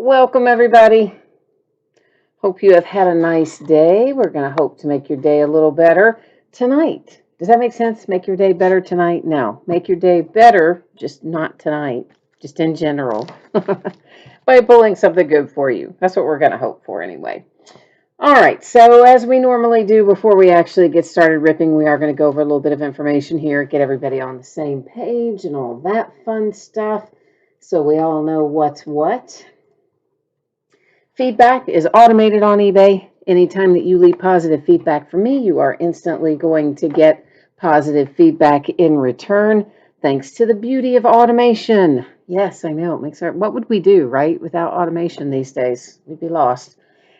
Welcome, everybody. Hope you have had a nice day. We're going to hope to make your day a little better tonight. Does that make sense? Make your day better tonight? No. Make your day better, just not tonight, just in general, by pulling something good for you. That's what we're going to hope for anyway. All right, so as we normally do before we actually get started ripping, we are going to go over a little bit of information here, get everybody on the same page and all that fun stuff so we all know what's what. Feedback is automated on eBay. Anytime that you leave positive feedback for me, you are instantly going to get positive feedback in return, thanks to the beauty of automation. Yes, I know, it makes our, what would we do, right, without automation these days? We'd be lost.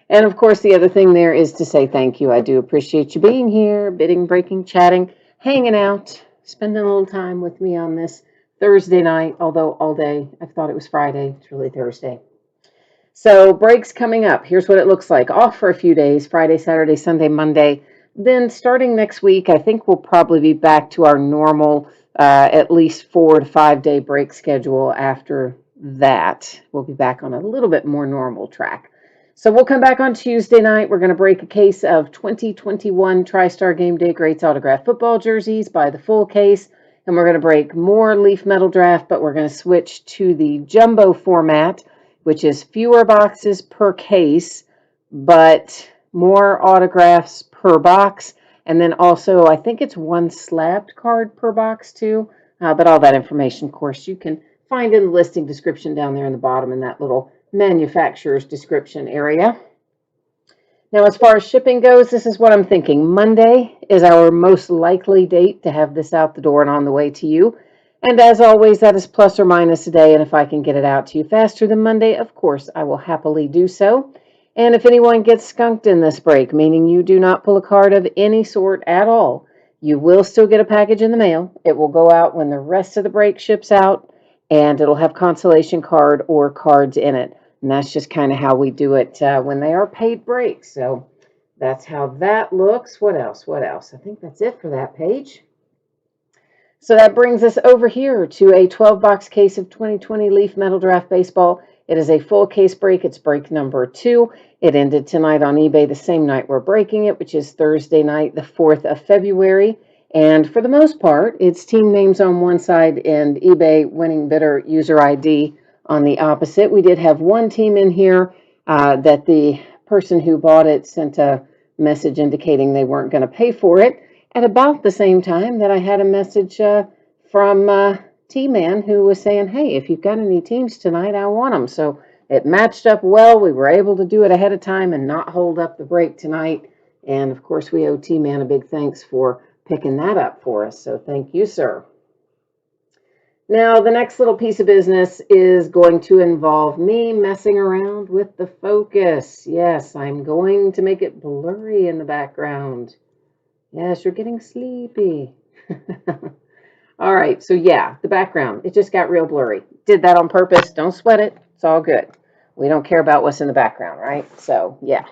And of course, the other thing there is to say thank you. I do appreciate you being here, bidding, breaking, chatting, hanging out, spending a little time with me on this Thursday night, although all day I thought it was Friday. It's really Thursday. So breaks coming up. Here's what it looks like. Off for a few days, Friday, Saturday, Sunday, Monday. Then starting next week, I think we'll probably be back to our normal at least 4 to 5 day break schedule after that. We'll be back on a little bit more normal track. So we'll come back on Tuesday night. We're going to break a case of 2021 TriStar Game Day Greats autographed football jerseys by the full case. And we're going to break more Leaf Metal Draft, but we're going to switch to the jumbo format, which is fewer boxes per case, but more autographs per box. And then also, I think it's one slabbed card per box too. But all that information, of course, you can find in the listing description down there in the bottom in that little manufacturer's description area. Now, as far as shipping goes, this is what I'm thinking. Monday is our most likely date to have this out the door and on the way to you. And as always, that is plus or minus a day. And if I can get it out to you faster than Monday, of course, I will happily do so. And if anyone gets skunked in this break, meaning you do not pull a card of any sort at all, you will still get a package in the mail. It will go out when the rest of the break ships out, and it'll have consolation card or cards in it. And that's just kind of how we do it when they are paid breaks. So that's how that looks. What else? What else? I think that's it for that page. So that brings us over here to a 12-box case of 2020 Leaf Metal Draft Baseball. It is a full case break. It's break number 2. It ended tonight on eBay the same night we're breaking it, which is Thursday night, the 4th of February. And for the most part, it's team names on one side and eBay winning bidder user ID on the opposite. We did have one team in here that the person who bought it sent a message indicating they weren't going to pay for it at about the same time that I had a message from T-Man who was saying, hey, if you've got any teams tonight, I want them. So it matched up well. We were able to do it ahead of time and not hold up the break tonight. And of course, we owe T-Man a big thanks for picking that up for us. So thank you, sir. Now, the next little piece of business is going to involve me messing around with the focus. Yes, I'm going to make it blurry in the background. Yes, you're getting sleepy. All right, so yeah, the background, it just got real blurry. Did that on purpose. Don't sweat it. It's all good. We don't care about what's in the background, right? So, yeah.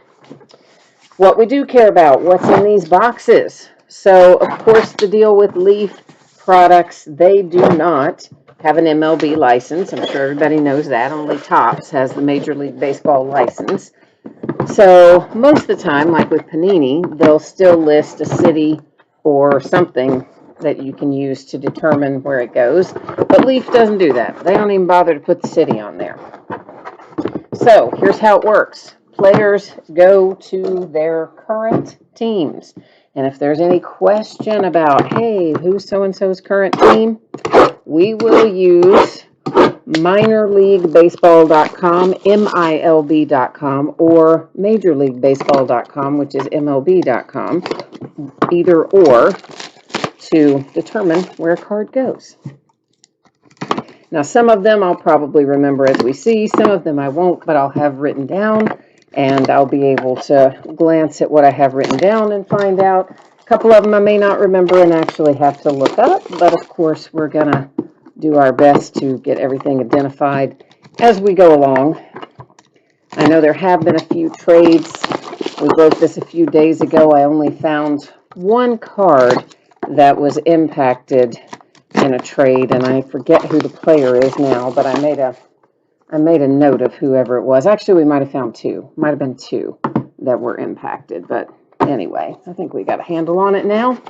What we do care about, what's in these boxes. So, of course, the deal with Leaf products, they do not have an MLB license. I'm sure everybody knows that. Only Topps has the Major League Baseball license. So most of the time, like with Panini, they'll still list a city or something that you can use to determine where it goes. But Leaf doesn't do that. They don't even bother to put the city on there. So here's how it works. Players go to their current teams. And if there's any question about, hey, who's so-and-so's current team, we will use minorleaguebaseball.com, MILB.com, or majorleaguebaseball.com, which is MLB.com, either or, to determine where a card goes. Now, some of them I'll probably remember as we see, some of them I won't, but I'll have written down, and I'll be able to glance at what I have written down and find out. A couple of them I may not remember and actually have to look up, but of course we're going to do our best to get everything identified as we go along. I know there have been a few trades. We broke this a few days ago. I only found one card that was impacted in a trade, and I forget who the player is now, but I made a I made a note of whoever it was. Actually, we might have found two. Might have been two that were impacted. But anyway, I think we got a handle on it now.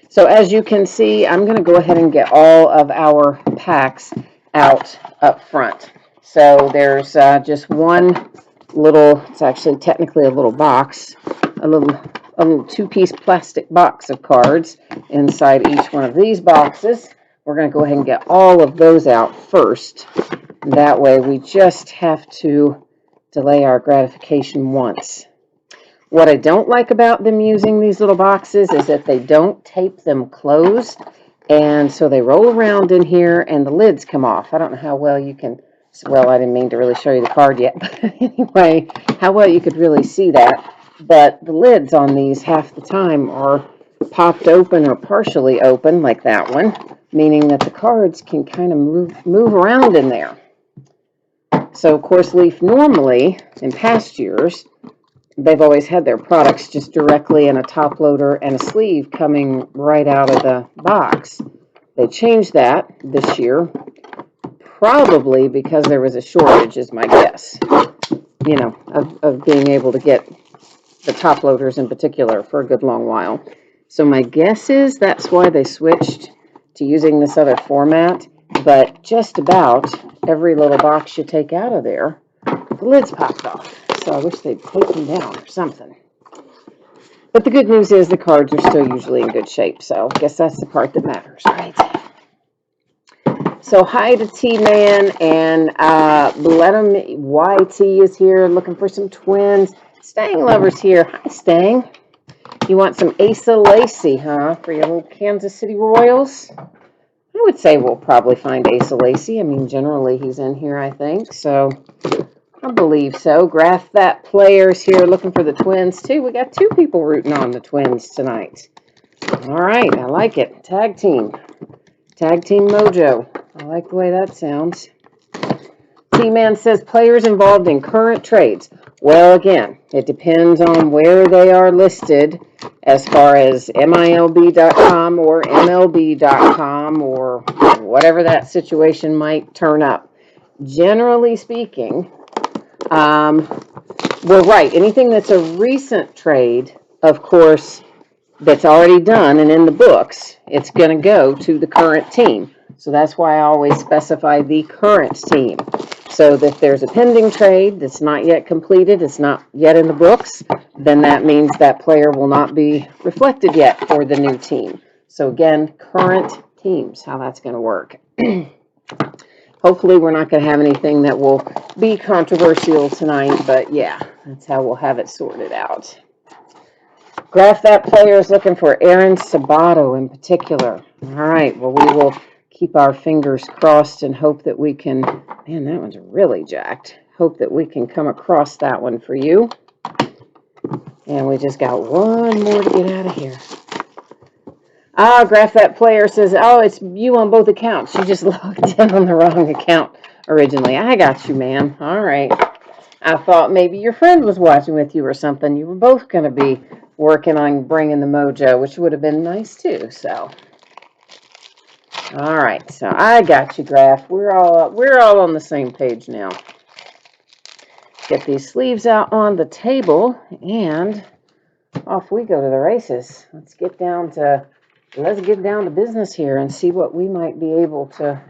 So as you can see, I'm going to go ahead and get all of our packs out up front. So there's just one little, it's actually technically a little box, a little two-piece plastic box of cards inside each one of these boxes. We're going to go ahead and get all of those out first. That way we just have to delay our gratification once. What I don't like about them using these little boxes is that they don't tape them closed, and so they roll around in here and the lids come off. I don't know how well you can, well, I didn't mean to really show you the card yet, but anyway, how well you could really see that. But the lids on these half the time are popped open or partially open, like that one, meaning that the cards can kind of move around in there. So, of course, Leaf normally, in past years, they've always had their products just directly in a top loader and a sleeve coming right out of the box. They changed that this year, probably because there was a shortage, is my guess, you know, of being able to get the top loaders in particular for a good long while. So my guess is that's why they switched to using this other format, but just about every little box you take out of there, the lid's popped off. So I wish they'd take them down or something. But the good news is the cards are still usually in good shape. So I guess that's the part that matters, right? So hi to T-Man, and Blenham YT is here looking for some twins. Stang Lover's here. Hi, Stang. You want some Asa Lacy, huh, for your little Kansas City Royals? I would say we'll probably find Asa Lacy. I mean, generally he's in here, I think. So I believe so. Graph That Player's here looking for the Twins, too. We got two people rooting on the Twins tonight. All right, I like it. Tag team. Tag team mojo. I like the way that sounds. T-Man says players involved in current trades. Well, again, it depends on where they are listed as far as MILB.com or MLB.com or whatever that situation might turn up. Generally speaking, well, right, anything that's a recent trade, of course, that's already done and in the books, it's going to go to the current team. So that's why I always specify the current team. So that if there's a pending trade that's not yet completed, it's not yet in the books, then that means that player will not be reflected yet for the new team. So again, current teams, how that's going to work. Hopefully we're not going to have anything that will be controversial tonight, but yeah, that's how we'll have it sorted out. Graph That Player is looking for Aaron Sabato in particular. All right, well, we will keep our fingers crossed and hope that we can, man, that one's really jacked. Hope that we can come across that one for you. And we just got one more to get out of here. Graph That Player says, oh, it's you on both accounts. You just logged in on the wrong account originally. I got you, man. All right. I thought maybe your friend was watching with you or something. You were both going to be working on bringing the mojo, which would have been nice too. So, all right. So I got you, Graph. We're all on the same page now. Get these sleeves out on the table, and off we go to the races. Let's get down to business here and see what we might be able to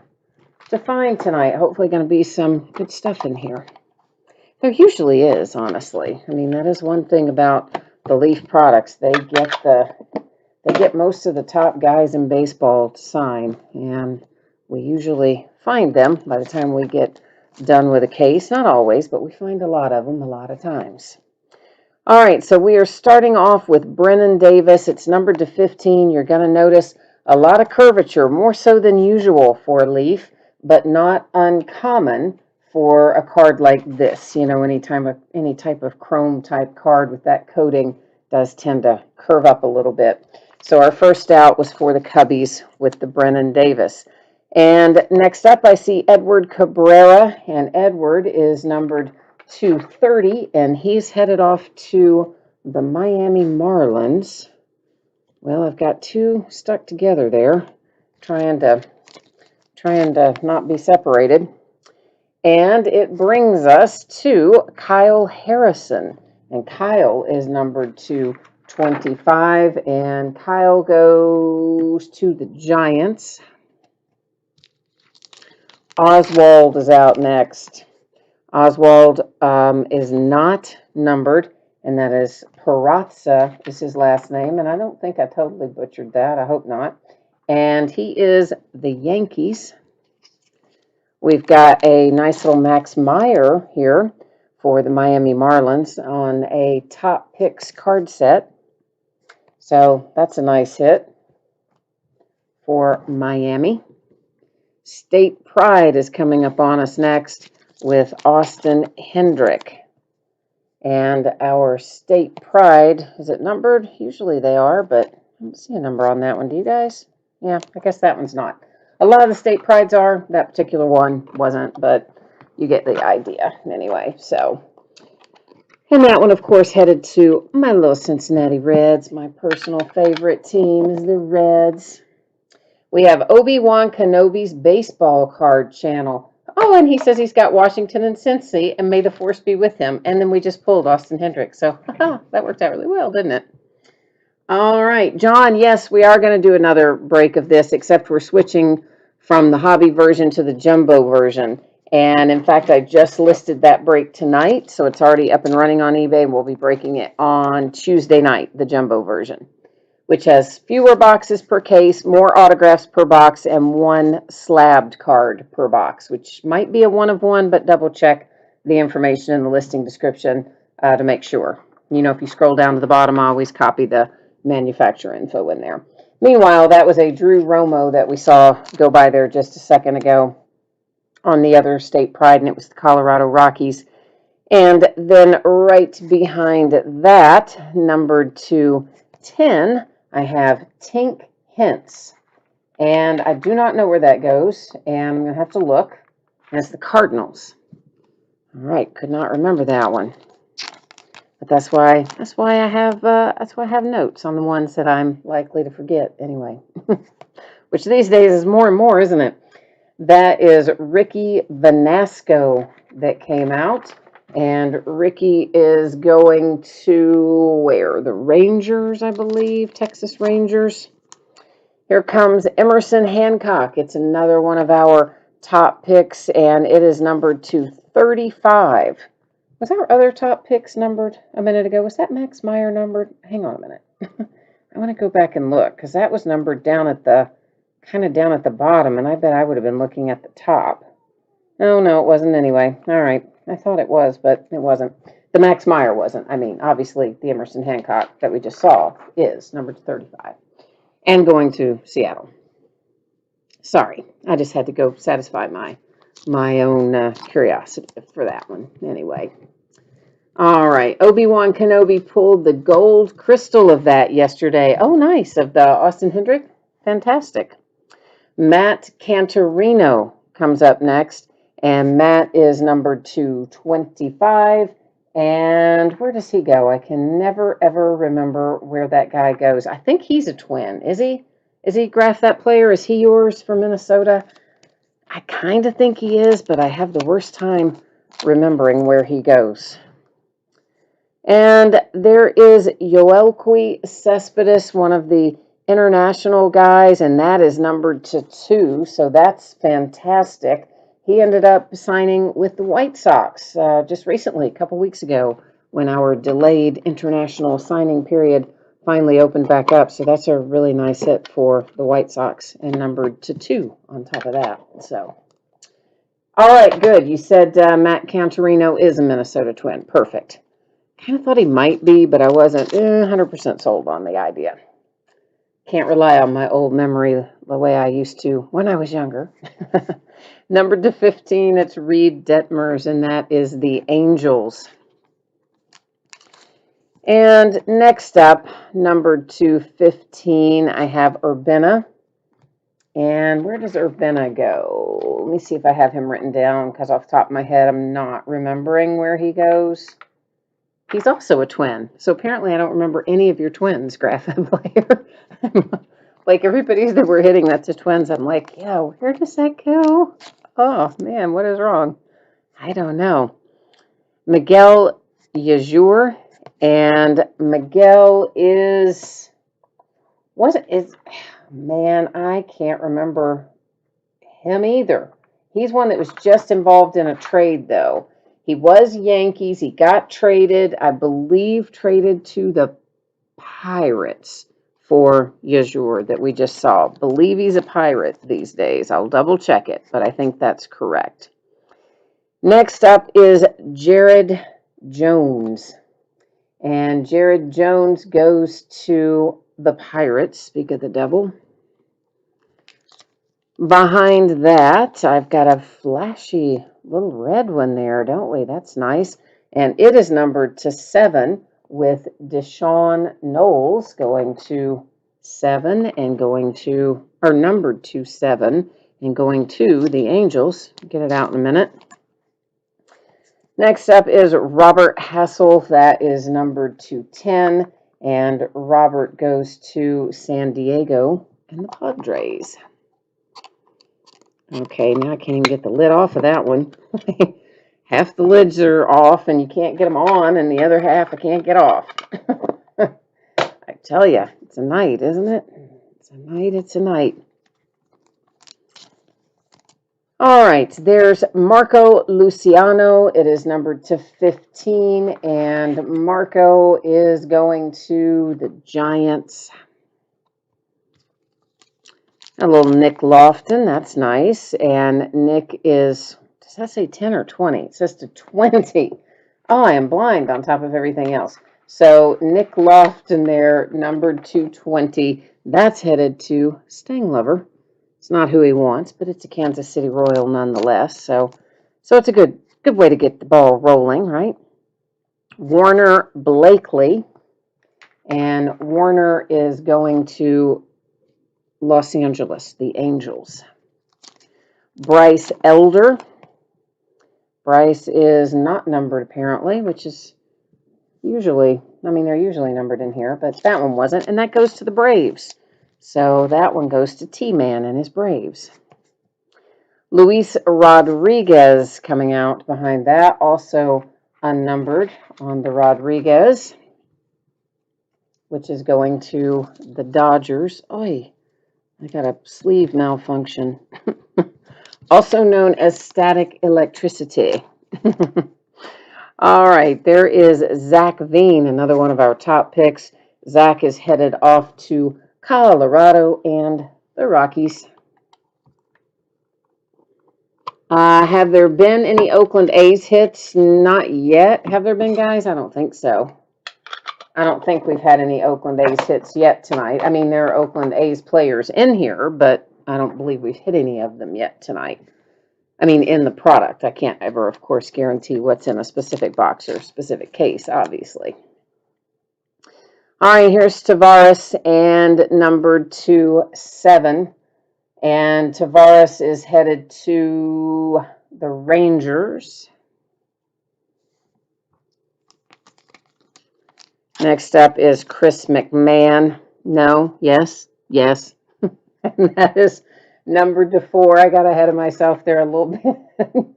find tonight. Hopefully, going to be some good stuff in here. There usually is, honestly. I mean, that is one thing about the Leaf products. They get most of the top guys in baseball to sign, and we usually find them by the time we get done with a case. Not always, but we find a lot of them a lot of times. All right, so we are starting off with Brennan Davis. It's numbered to 15. You're going to notice a lot of curvature, more so than usual for a Leaf, but not uncommon for a card like this. You know, any type of chrome type card with that coating does tend to curve up a little bit. So our first out was for the Cubbies with the Brennan Davis. And next up I see Edward Cabrera, and Edward is numbered 230, and he's headed off to the Miami Marlins. Well, I've got two stuck together there, trying to not be separated. And it brings us to Kyle Harrison. And Kyle is numbered to 25. And Kyle goes to the Giants. Oswald is out next. Oswald is not numbered, and that is Perazza is his last name. And I don't think I totally butchered that. I hope not. And he is the Yankees. We've got a nice little Max Meyer here for the Miami Marlins on a top picks card set. So that's a nice hit for Miami. State Pride is coming up on us next with Austin Hendrick. And our State Pride, is it numbered? Usually they are, but I don't see a number on that one. Do you guys? Yeah, I guess that one's not. A lot of the State Prides are. That particular one wasn't, but you get the idea anyway. So, and that one, of course, headed to my little Cincinnati Reds. My personal favorite team is the Reds. We have Obi-Wan Kenobi's baseball card channel. Oh, and he says he's got Washington and Cincy, and may the force be with him. And then we just pulled Austin Hendrick. So that worked out really well, didn't it? All right, John, yes, we are going to do another break of this, except we're switching from the hobby version to the jumbo version. And in fact, I just listed that break tonight, so it's already up and running on eBay. We'll be breaking it on Tuesday night, the jumbo version, which has fewer boxes per case, more autographs per box, and one slabbed card per box, which might be a one of one, but double check the information in the listing description to make sure. You know, if you scroll down to the bottom, I always copy the manufacturer info in there. Meanwhile, that was a Drew Romo that we saw go by there just a second ago on the other State Pride, and it was the Colorado Rockies. And then right behind that, numbered to 10, I have Tink Hence. And I do not know where that goes, and I'm going to have to look. And it's the Cardinals. All right, could not remember that one. But that's why I have notes on the ones that I'm likely to forget anyway. Which these days is more and more, isn't it? That is Ricky Vanasco that came out. And Ricky is going to where? The Rangers, I believe, Texas Rangers. Here comes Emerson Hancock. It's another one of our top picks, and it is numbered to 35. Was our other top picks numbered a minute ago? Was that Max Meyer numbered? Hang on a minute. I want to go back and look, because that was numbered down at the, kind of down at the bottom, and I bet I would have been looking at the top. Oh, no, it wasn't anyway. All right. I thought it was, but it wasn't. The Max Meyer wasn't. I mean, obviously, the Emerson Hancock that we just saw is numbered 35 and going to Seattle. Sorry, I just had to go satisfy my own curiosity for that one. Anyway. All right. Obi-Wan Kenobi pulled the gold crystal of that yesterday. Oh, nice. Of the Austin Hendrick. Fantastic. Matt Cantorino comes up next. And Matt is numbered to 25. And where does he go? I can never, ever remember where that guy goes. I think he's a twin. Is he? Is he, Graf, that player? Is he yours for Minnesota? I kind of think he is, but I have the worst time remembering where he goes. And there is Yoelqui Cespedes, one of the international guys, and that is numbered to 2, so that's fantastic. He ended up signing with the White Sox just recently, a couple weeks ago, when our delayed international signing period finally opened back up. So that's a really nice hit for the White Sox, and numbered to 2 on top of that. So, all right, good. You said Matt Cantorino is a Minnesota Twin. Perfect. Kind of thought he might be, but I wasn't 100% sold on the idea. Can't rely on my old memory the way I used to when I was younger. Numbered to 15, it's Reed Detmers, and that is the Angels. And next up, numbered to 15, I have Urbina. And where does Urbina go? Let me see if I have him written down, because off the top of my head, I'm not remembering where he goes. He's also a twin. So apparently I don't remember any of your twins, Graf player. Like everybody that we're hitting that's a twins, I'm like, yeah, where does that go? Oh, man, what is wrong? I don't know. Miguel Yajur, and Miguel man, I can't remember him either. He's one that was just involved in a trade, though. He was Yankees. He got traded, I believe, traded to the Pirates for Yajur that we just saw. Believe he's a Pirate these days. I'll double check it, but I think that's correct. Next up is Jared Jones. And Jared Jones goes to the Pirates, speak of the devil. Behind that, I've got a flashy little red one there, don't we? That's nice. And it is numbered to 7 with Deshaun Knowles going to 7 and going to, or numbered to 7 and going to the Angels. Get it out in a minute. Next up is Robert Hassell. That is numbered to 10. And Robert goes to San Diego and the Padres. Okay, now I can't even get the lid off of that one. Half the lids are off and you can't get them on, and the other half I can't get off. I tell you, it's a night, isn't it? It's a night, it's a night. All right, there's Marco Luciano. It is numbered to 15, and Marco is going to the Giants. A little Nick Lofton, that's nice. And Nick is, does that say 10 or 20? It says to 20. Oh, I am blind on top of everything else. So Nick Lofton there, numbered to 20. That's headed to Sting Lover. It's not who he wants, but it's a Kansas City Royal nonetheless. So it's a good way to get the ball rolling, right? Warner Blakely. And Warner is going to Los Angeles, the Angels. Bryce Elder. Bryce is not numbered apparently, which is usually, they're usually numbered in here, but that one wasn't, and that goes to the Braves. So that one goes to T-Man and his Braves. Luis Rodriguez coming out behind that, also unnumbered on the Rodriguez, which is going to the Dodgers. Oy. I got a sleeve malfunction. Also known as static electricity. All right, there is Zach Veen, another one of our top picks. Zach is headed off to Colorado and the Rockies. Have there been any Oakland A's hits? Not yet. Have there been, guys? I don't think so. I don't think we've had any Oakland A's hits yet tonight. There are Oakland A's players in here, but I don't believe we've hit any of them yet tonight. In the product. I can't ever, of course, guarantee what's in a specific box or specific case, obviously. All right, here's Tavares, and numbered to 7. And Tavares is headed to the Rangers. Next up is Chris Mcmahon. No, yes. And that is numbered to 4. I got ahead of myself there a little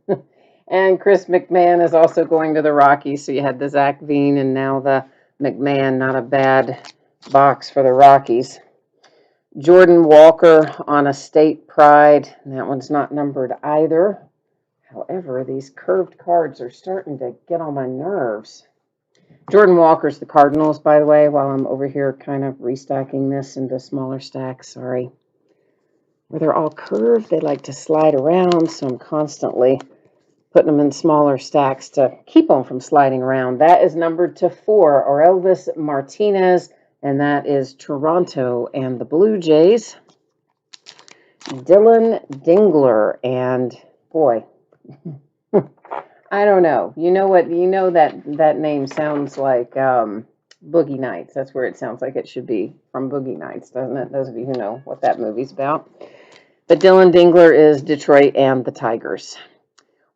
bit. And Chris Mcmahon is also going to the Rockies. So you had the Zach Veen and now the McMahon. Not a bad box for the Rockies. Jordan Walker on a State Pride. That one's not numbered either. However, these curved cards are starting to get on my nerves. Jordan Walker's the Cardinals, by the way, while I'm over here kind of restacking this into smaller stacks. Sorry. Where they're all curved, they like to slide around, so I'm constantly putting them in smaller stacks to keep them from sliding around. That is numbered to 4, Orelvis Martinez, and that is Toronto and the Blue Jays. Dylan Dingler, and boy, I don't know. You know what? You know that name sounds like Boogie Nights. That's where it sounds like it should be, from Boogie Nights, doesn't it? Those of you who know what that movie's about. But Dylan Dingler is Detroit and the Tigers.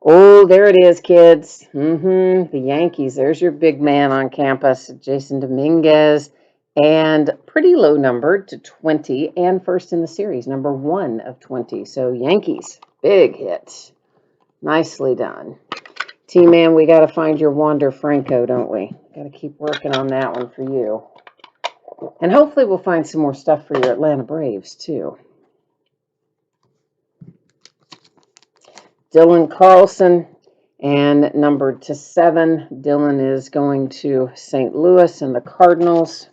Oh, there it is, kids. The Yankees. There's your big man on campus, Jason Dominguez. And pretty low numbered to 20 and first in the series, number 1 of 20. So Yankees, big hit. Nicely done. T-Man, we got to find your Wander Franco, don't we? Got to keep working on that one for you. And hopefully we'll find some more stuff for your Atlanta Braves, too. Dylan Carlson, and numbered to 7. Dylan is going to St. Louis and the Cardinals.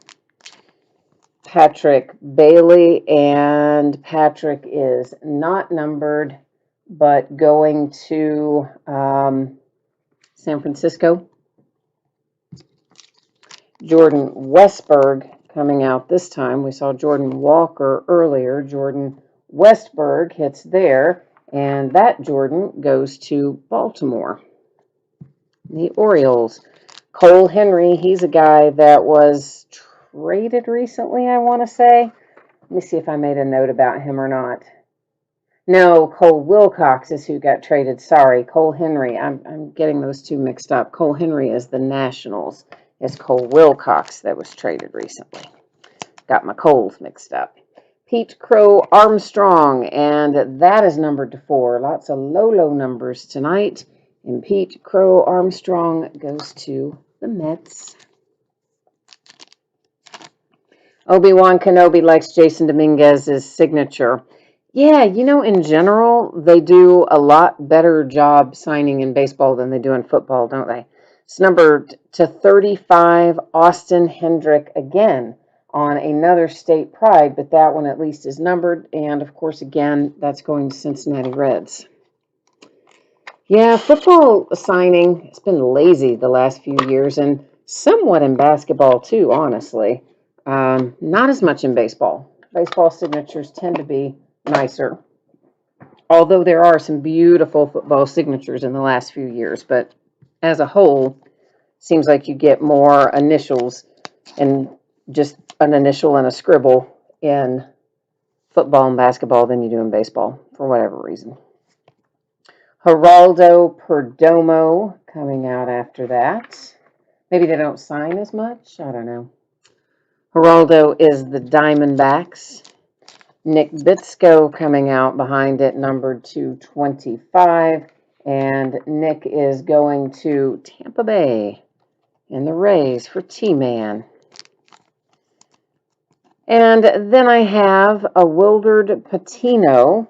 Patrick Bailey, and Patrick is not numbered, but going to San Francisco. Jordan Westberg coming out this time. We saw Jordan Walker earlier. Jordan Westberg hits there, and that Jordan goes to Baltimore. The Orioles. Cole Henry, he's a guy that was traded recently, I want to say. Let me see if I made a note about him or not. No, Cole Wilcox is who got traded. Sorry, Cole Henry. I'm getting those two mixed up. Cole Henry is the Nationals. It's Cole Wilcox that was traded recently. Got my Coles mixed up. Pete Crow Armstrong, and that is numbered to 4. Lots of low numbers tonight. And Pete Crow Armstrong goes to the Mets. Obi-Wan Kenobi likes Jason Dominguez's signature. Yeah, in general, they do a lot better job signing in baseball than they do in football, don't they? It's numbered to 35, Austin Hendrick again on another state pride, but that one at least is numbered. And, of course, again, that's going to Cincinnati Reds. Yeah, football signing, it's been lazy the last few years, and somewhat in basketball, too, honestly. Not as much in baseball. Baseball signatures tend to be nicer. Although there are some beautiful football signatures in the last few years, but as a whole, seems like you get more initials and just an initial and a scribble in football and basketball than you do in baseball, for whatever reason. Geraldo Perdomo coming out after that. Maybe they don't sign as much. I don't know. Geraldo is the Diamondbacks. Nick Bitsko coming out behind it, numbered to 25. And Nick is going to Tampa Bay in the Rays for T-Man. And then I have a Wildered Patino.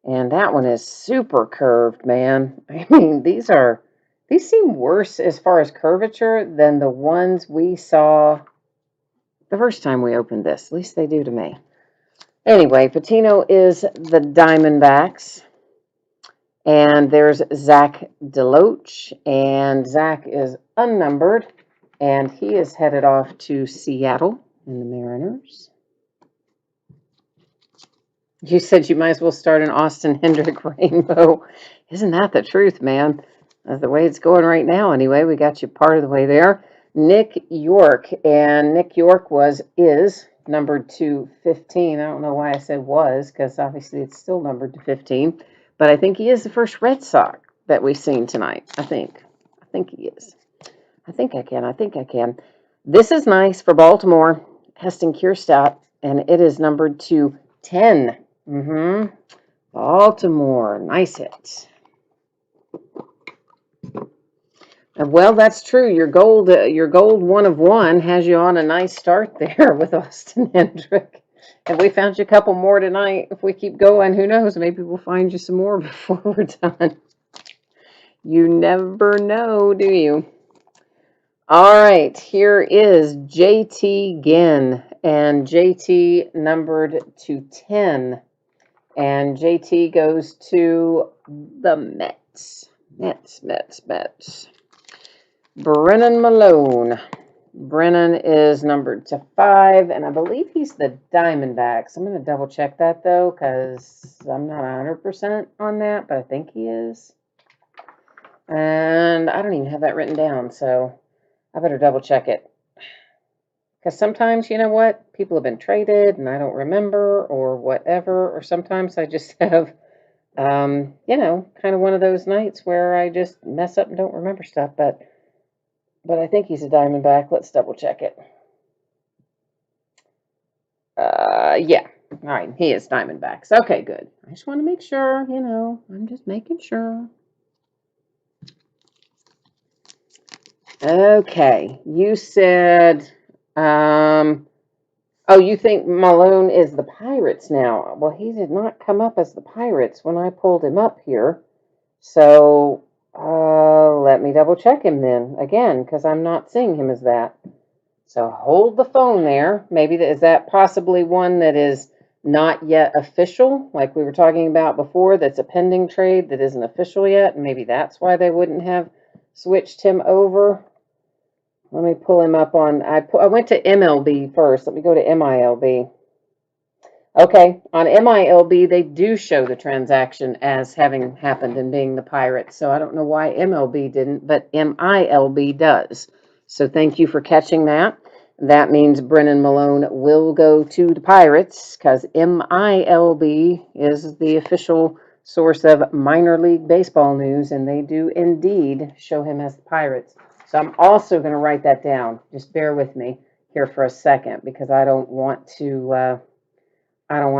And that one is super curved, man. I mean, these seem worse as far as curvature than the ones we saw the first time we opened this. At least they do to me. Anyway, Patino is the Diamondbacks. And there's Zach Deloach. And Zach is unnumbered. And he is headed off to Seattle in the Mariners. You said you might as well start an Austin Hendrick rainbow. Isn't that the truth, man? That's the way it's going right now. Anyway, we got you part of the way there. Nick York, and Nick York is numbered to 15. I don't know why I said was, because obviously it's still numbered to 15. But I think he is the first Red Sox that we've seen tonight. I think he is. I think I can. This is nice for Baltimore. Heston Kjerstad, and it is numbered to 10. Baltimore, nice hit. Well, that's true. Your gold 1 of 1 has you on a nice start there with Austin Hendrick. And we found you a couple more tonight. If we keep going, who knows? Maybe we'll find you some more before we're done. You never know, do you? All right, here is JT Ginn, and JT numbered to 10. And JT goes to the Mets. Mets. Brennan Malone. Brennan is numbered to 5, and I believe he's the Diamondbacks. I'm going to double check that, though, because I'm not 100% on that, but I think he is. And I don't even have that written down, so I better double check it. Because sometimes, you know what, people have been traded and I don't remember or whatever, or sometimes I just have, kind of one of those nights where I just mess up and don't remember stuff, but I think he's a Diamondback. Let's double check it. Yeah. All right, he is Diamondbacks. Okay, good. I just want to make sure, I'm just making sure. Okay, you said, oh, you think Malone is the Pirates now? Well, he did not come up as the Pirates when I pulled him up here. So, let me double check him then again, because I'm not seeing him as that. So hold the phone there. Maybe is that possibly one that is not yet official, like we were talking about before, that's a pending trade that isn't official yet, and maybe that's why they wouldn't have switched him over. Let me pull him up on, I went to MLB first. Let me go to MILB. Okay, on MILB, they do show the transaction as having happened and being the Pirates. So I don't know why MLB didn't, but MILB does. So thank you for catching that. That means Brennan Malone will go to the Pirates because MILB is the official source of minor league baseball news, and they do indeed show him as the Pirates. So I'm also going to write that down. Just bear with me here for a second because I don't want to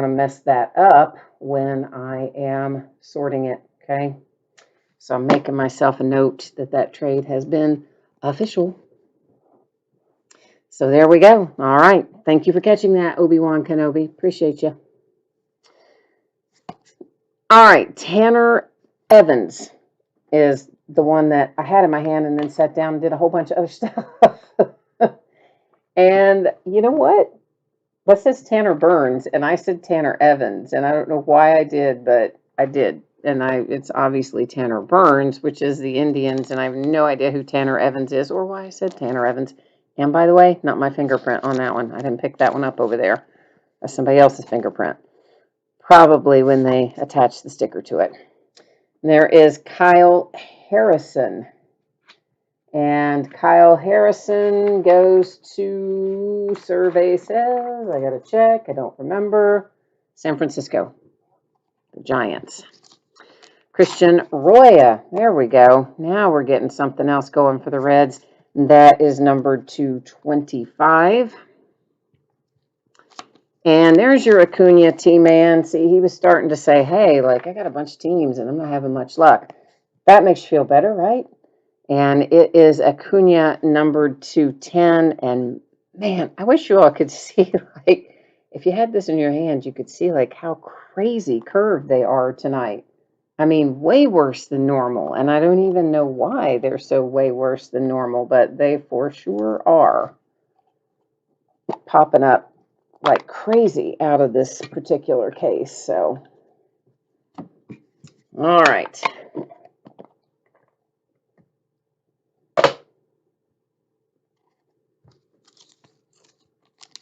mess that up when I am sorting it, okay? So I'm making myself a note that that trade has been official. So there we go. All right. Thank you for catching that, Obi-Wan Kenobi. Appreciate you. All right. Tanner Evans is the one that I had in my hand and then sat down and did a whole bunch of other stuff. And you know what? That says Tanner Burns, and I said Tanner Evans, and I don't know why I did, but I did. And it's obviously Tanner Burns, which is the Indians, and I have no idea who Tanner Evans is or why I said Tanner Evans. And by the way, not my fingerprint on that one. I didn't pick that one up over there. That's somebody else's fingerprint. Probably when they attach the sticker to it. There is Kyle Harrison. And Kyle Harrison goes to, survey says, I got to check, I don't remember, San Francisco, the Giants. Christian Roya, there we go. Now we're getting something else going for the Reds. That is numbered to 25. And there's your Acuna T-man. See, he was starting to say, hey, like, I got a bunch of teams and I'm not having much luck. That makes you feel better, right? And it is Acuna numbered to 10. And man, I wish you all could see, like, if you had this in your hand, you could see, like, how crazy curved they are tonight. I mean, way worse than normal. And I don't even know why they're so way worse than normal, but they for sure are popping up like crazy out of this particular case. So, all right.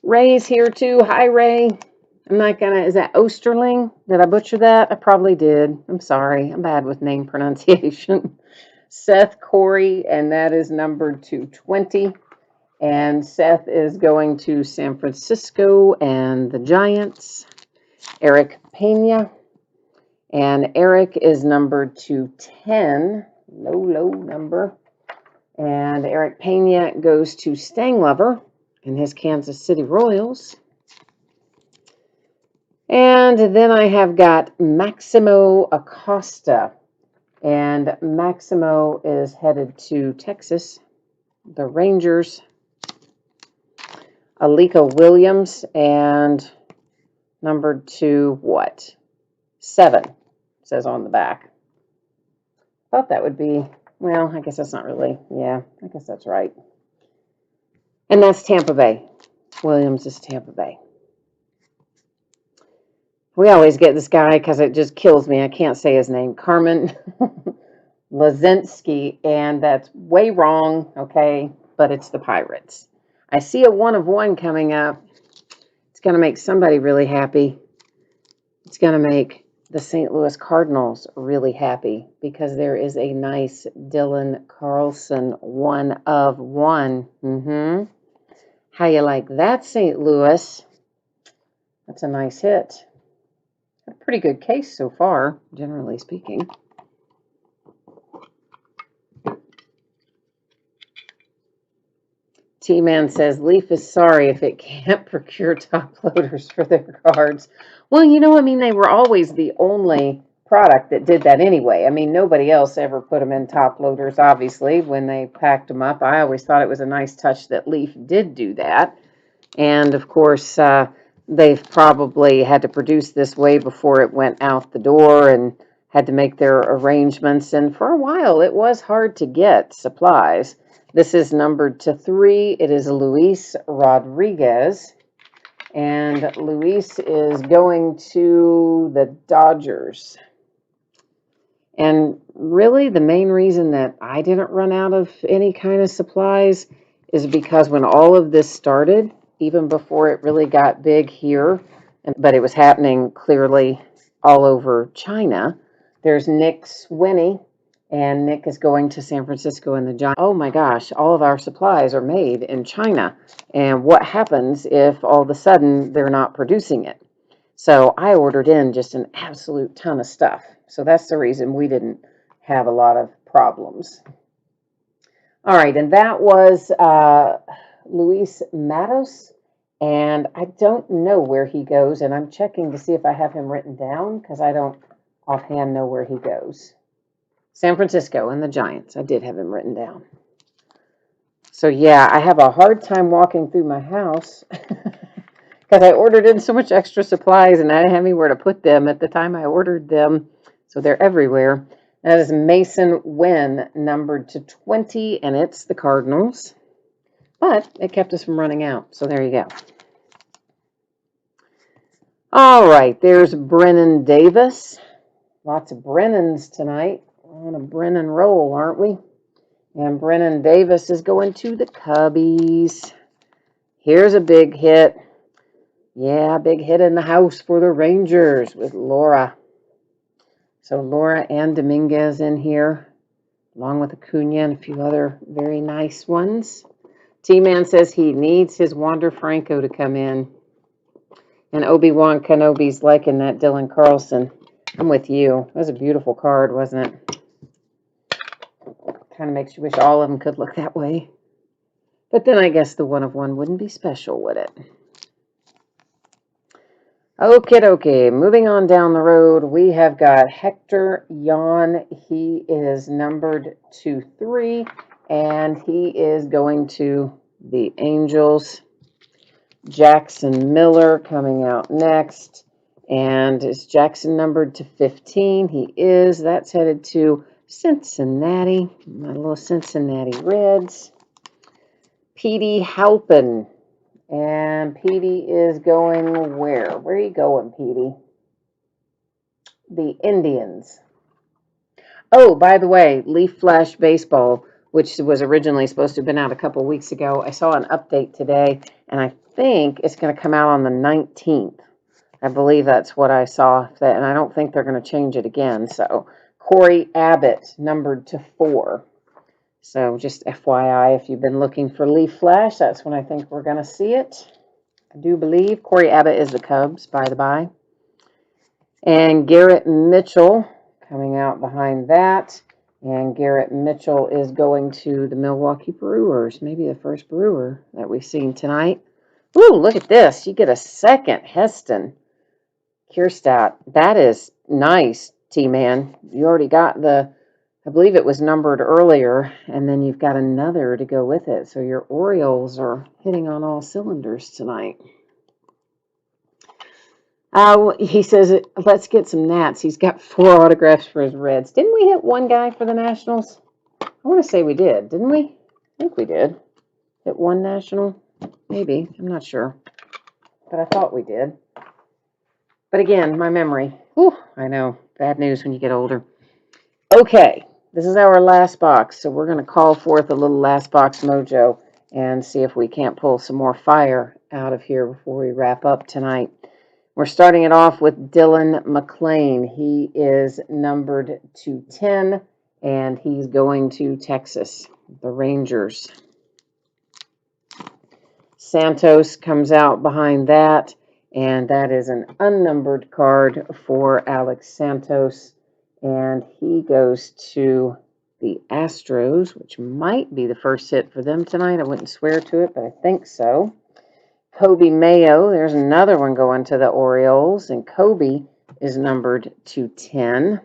Ray's here too. Hi, Ray. I'm not gonna, is that Osterling? Did I butcher that? I probably did. I'm sorry. I'm bad with name pronunciation. Seth Corey, and that is numbered to 20. And Seth is going to San Francisco and the Giants. Eric Pena. And Eric is numbered to 10. Low number. And Eric Pena goes to Stanglover and his Kansas City Royals. And then I have got Maximo Acosta. And Maximo is headed to Texas, the Rangers. Alika Williams, and numbered to what? 7, says on the back. Thought that would be, well, I guess that's not really, yeah, I guess that's right. And that's Tampa Bay. Williams is Tampa Bay. We always get this guy because it just kills me. I can't say his name. Carmen Lazinski, and that's way wrong, okay, but it's the Pirates. I see a 1 of 1 coming up. It's going to make somebody really happy. It's going to make the St. Louis Cardinals really happy because there is a nice Dylan Carlson 1 of 1. How you like that, St. Louis? That's a nice hit. A pretty good case so far, generally speaking. T-Man says, Leaf is sorry if it can't procure top loaders for their cards. Well, you know, I mean, they were always the only product that did that anyway. I mean, nobody else ever put them in top loaders, obviously, when they packed them up. I always thought it was a nice touch that Leaf did do that. And of course, they've probably had to produce this way before it went out the door and had to make their arrangements. And for a while, it was hard to get supplies. This is numbered to 3. It is Luis Rodriguez. And Luis is going to the Dodgers. And really, the main reason that I didn't run out of any kind of supplies is because when all of this started, even before it really got big here, but it was happening clearly all over China, there's Nick Swinney, and Nick is going to San Francisco in the Giants. Oh my gosh, all of our supplies are made in China. And what happens if all of a sudden they're not producing it? So I ordered in just an absolute ton of stuff. So that's the reason we didn't have a lot of problems. All right, and that was Luis Matos. And I don't know where he goes, and I'm checking to see if I have him written down because I don't offhand know where he goes. San Francisco and the Giants. I did have him written down. So yeah, I have a hard time walking through my house because I ordered in so much extra supplies and I didn't have anywhere to put them at the time I ordered them. So they're everywhere. That is Mason Wynn, numbered to 20, and it's the Cardinals. But it kept us from running out. So there you go. All right, there's Brennan Davis. Lots of Brennans tonight. We're on a Brennan roll, aren't we? And Brennan Davis is going to the Cubbies. Here's a big hit. Yeah, big hit in the house for the Rangers with Laura. So Laura and Dominguez in here, along with Acuna and a few other very nice ones. T-Man says he needs his Wander Franco to come in. And Obi-Wan Kenobi's liking that Dylan Carlson. I'm with you. That was a beautiful card, wasn't it? Kind of makes you wish all of them could look that way. But then I guess the 1 of 1 wouldn't be special, would it? Okie dokie. Moving on down the road, we have got Hector Yon. He is numbered to 3, and he is going to the Angels. Jackson Miller coming out next. And is Jackson numbered to 15? He is. That's headed to Cincinnati, my little Cincinnati Reds. Petey Halpin. And Petey is going where? Where are you going, Petey? The Indians. Oh, by the way, Leaf Flash Baseball, which was originally supposed to have been out a couple weeks ago, I saw an update today, and I think it's going to come out on the 19th. I believe that's what I saw, and I don't think they're going to change it again. So Corey Abbott, numbered to 4. So just FYI, if you've been looking for Leaf Flash, that's when I think we're going to see it. I do believe Corey Abbott is the Cubs, by the by. And Garrett Mitchell coming out behind that. And Garrett Mitchell is going to the Milwaukee Brewers, maybe the first Brewer that we've seen tonight. Ooh, look at this. You get a second Heston Kierstadt. That is nice, T-Man. You already got the, I believe it was numbered earlier, and then you've got another to go with it. So your Orioles are hitting on all cylinders tonight. He says, let's get some Nats. He's got 4 autographs for his Reds. Didn't we hit one guy for the Nationals? I want to say we did, didn't we? I think we did. Hit one National? Maybe. I'm not sure. But I thought we did. But again, my memory. Whew, I know. Bad news when you get older. Okay. This is our last box. So we're going to call forth a little last box mojo and see if we can't pull some more fire out of here before we wrap up tonight. We're starting it off with Dylan Mclean. He is numbered to 10, and he's going to Texas, the Rangers. Santos comes out behind that, and that is an unnumbered card for Alex Santos, and he goes to the Astros, which might be the first hit for them tonight. I wouldn't swear to it, but I think so. Kobe Mayo, there's another one going to the Orioles, and Kobe is numbered to 10.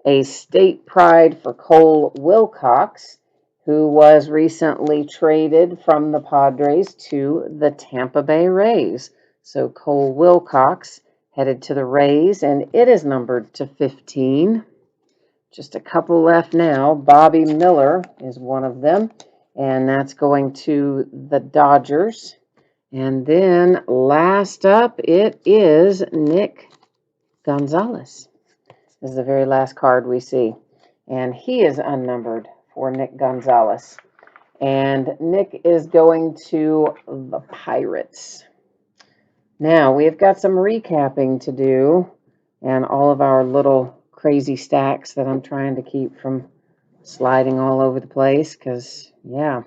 A state pride for Cole Wilcox, who was recently traded from the Padres to the Tampa Bay Rays. So Cole Wilcox headed to the Rays, and it is numbered to 15. Just a couple left now. Bobby Miller is one of them, and that's going to the Dodgers. And then last up, it is Nick Gonzalez. This is the very last card we see. And he is unnumbered for Nick Gonzalez. And Nick is going to the Pirates. Now, we've got some recapping to do and all of our little crazy stacks that I'm trying to keep from sliding all over the place because, yeah,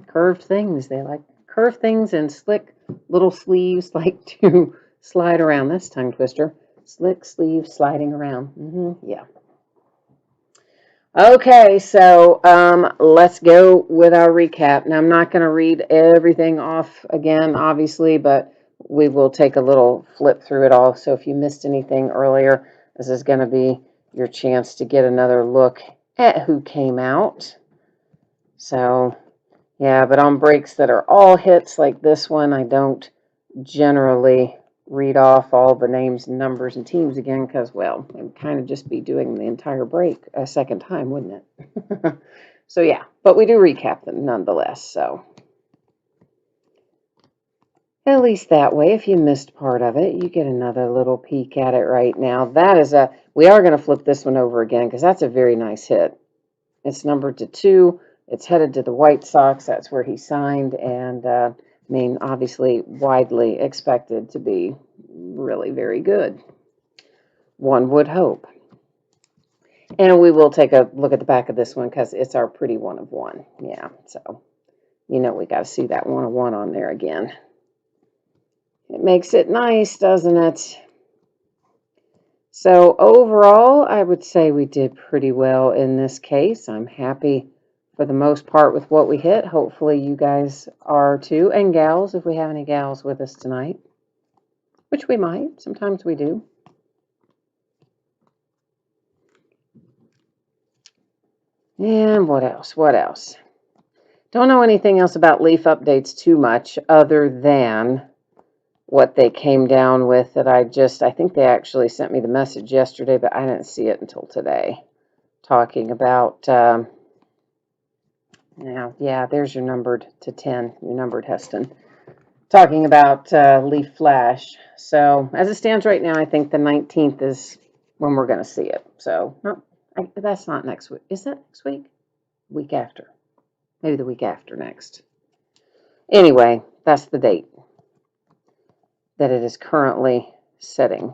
curved things. They like curved things and slick little sleeves like to slide around. That's a tongue twister. Slick sleeves sliding around. Yeah. Okay, so let's go with our recap. Now, I'm not going to read everything off again, obviously, but we will take a little flip through it all. So if you missed anything earlier, this is going to be your chance to get another look at who came out. So, yeah, but on breaks that are all hits like this one, I don't generally read off all the names and numbers and teams again because, well, it would kind of just be doing the entire break a second time, wouldn't it? So, yeah, but we do recap them nonetheless. So, at least that way, if you missed part of it, you get another little peek at it right now. That is we are going to flip this one over again because that's a very nice hit. It's numbered to 2. It's headed to the White Sox. That's where he signed. And, I mean, obviously widely expected to be really very good. One would hope. And we will take a look at the back of this one because it's our pretty 1 of 1. Yeah, so, we got to see that 1 of 1 on there again. It makes it nice, doesn't it? So overall, I would say we did pretty well in this case. I'm happy for the most part with what we hit. Hopefully you guys are too, and gals, if we have any gals with us tonight, which we might. Sometimes we do. And what else? What else? Don't know anything else about leaf updates too much other than what they came down with that I think they actually sent me the message yesterday, but I didn't see it until today. Talking about, now, yeah, there's your numbered to 10, your numbered Heston. Talking about leaf flash. So as it stands right now, I think the 19th is when we're going to see it. So no, that's not next week. Is that next week? Week after. Maybe the week after next. Anyway, that's the date that it is currently setting.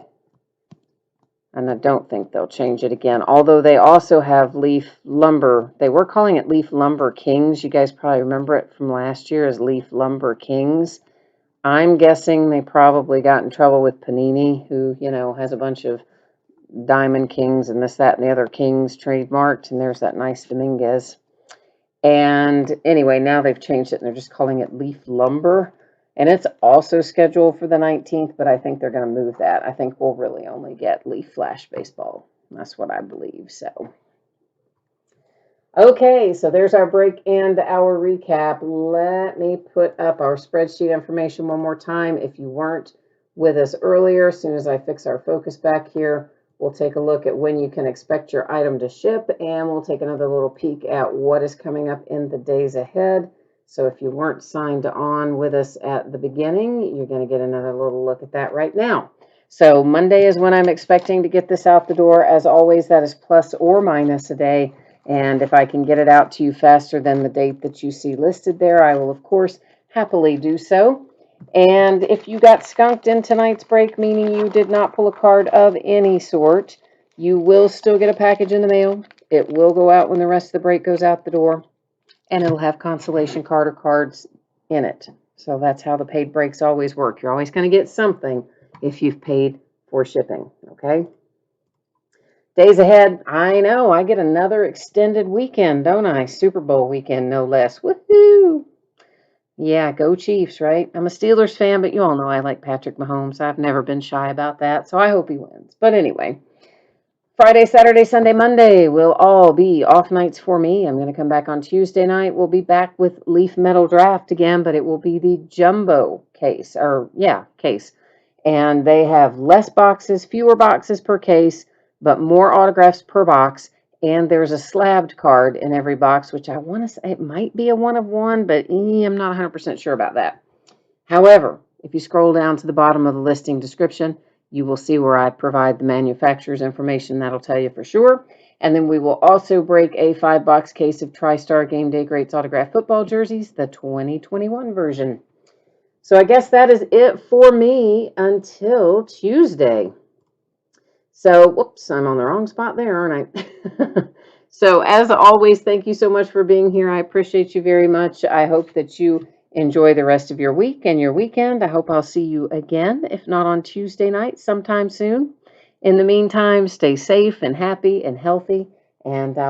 And I don't think they'll change it again. Although they also have leaf lumber. They were calling it Leaf Lumber Kings. You guys probably remember it from last year as Leaf Lumber Kings. I'm guessing they probably got in trouble with Panini, who, has a bunch of Diamond Kings and this, that, and the other Kings trademarked. And there's that nice Dominguez. And anyway, now they've changed it and they're just calling it Leaf Lumber. And it's also scheduled for the 19th, but I think they're going to move that. I think we'll really only get Leaf Flash Baseball. That's what I believe. So, okay, so there's our break and our recap. Let me put up our spreadsheet information one more time. If you weren't with us earlier, as soon as I fix our focus back here, we'll take a look at when you can expect your item to ship, and we'll take another little peek at what is coming up in the days ahead. So if you weren't signed on with us at the beginning, you're going to get another little look at that right now. So Monday is when I'm expecting to get this out the door. As always, that is plus or minus a day. And if I can get it out to you faster than the date that you see listed there, I will, of course, happily do so. And if you got skunked in tonight's break, meaning you did not pull a card of any sort, you will still get a package in the mail. It will go out when the rest of the break goes out the door. And it'll have consolation card or cards in it. So that's how the paid breaks always work. You're always going to get something if you've paid for shipping, okay? Days ahead, I know, I get another extended weekend, don't I? Super Bowl weekend, no less. Woohoo! Yeah, go Chiefs, right? I'm a Steelers fan, but you all know I like Patrick Mahomes. I've never been shy about that, so I hope he wins. But anyway, Friday, Saturday, Sunday, Monday will all be off nights for me. I'm going to come back on Tuesday night. We'll be back with Leaf Metal Draft again, but it will be the jumbo case, case. And they have less boxes, fewer boxes per case, but more autographs per box. And there's a slabbed card in every box, which I want to say it might be a one of one, but I'm not 100% sure about that. However, if you scroll down to the bottom of the listing description, you will see where I provide the manufacturer's information. That'll tell you for sure. And then we will also break a 5-box case of TriStar Game Day Greats autographed football jerseys, the 2021 version. So I guess that is it for me until Tuesday. So, whoops, I'm on the wrong spot there, aren't I? So, as always, thank you so much for being here. I appreciate you very much. I hope that you enjoy the rest of your week and your weekend. I hope I'll see you again, if not on Tuesday night, sometime soon. In the meantime, stay safe and happy and healthy, and